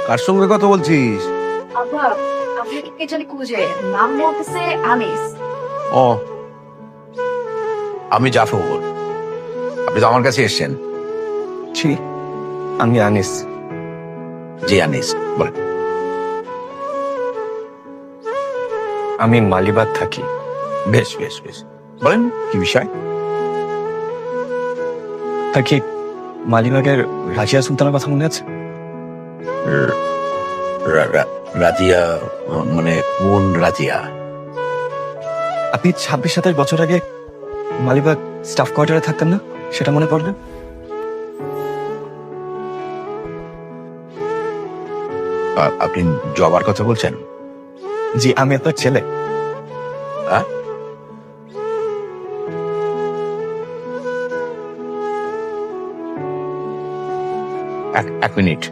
কার সঙ্গে কথা বলছিস? আব্বা, আপনাকে কে জানি খুঁজে, নাম বলতেছে আনিস। ও, আমি জাফর। আপনি তো আমার কাছে এসেছেন। জি, আমি আনিস। জি আনিস, বলেন। আমি মালিবাগ থাকি। বেশ বেশ বেশ, বলেন কি বিষয়? তা কি মালিবাগের রাজিয়া সুলতানের কথা মনে আছে? রাজিয়া? মানে কোন রাজিয়া? আপনি 26-27 বছর আগে মালিবাগ স্টাফ কোয়ার্টারে থাকতেন না, সেটা মনে পড়বে? আপনি জবার কথা বলছেন? জি, আমি আপনার ছেলে। হ্যাঁ? এক মিনিট।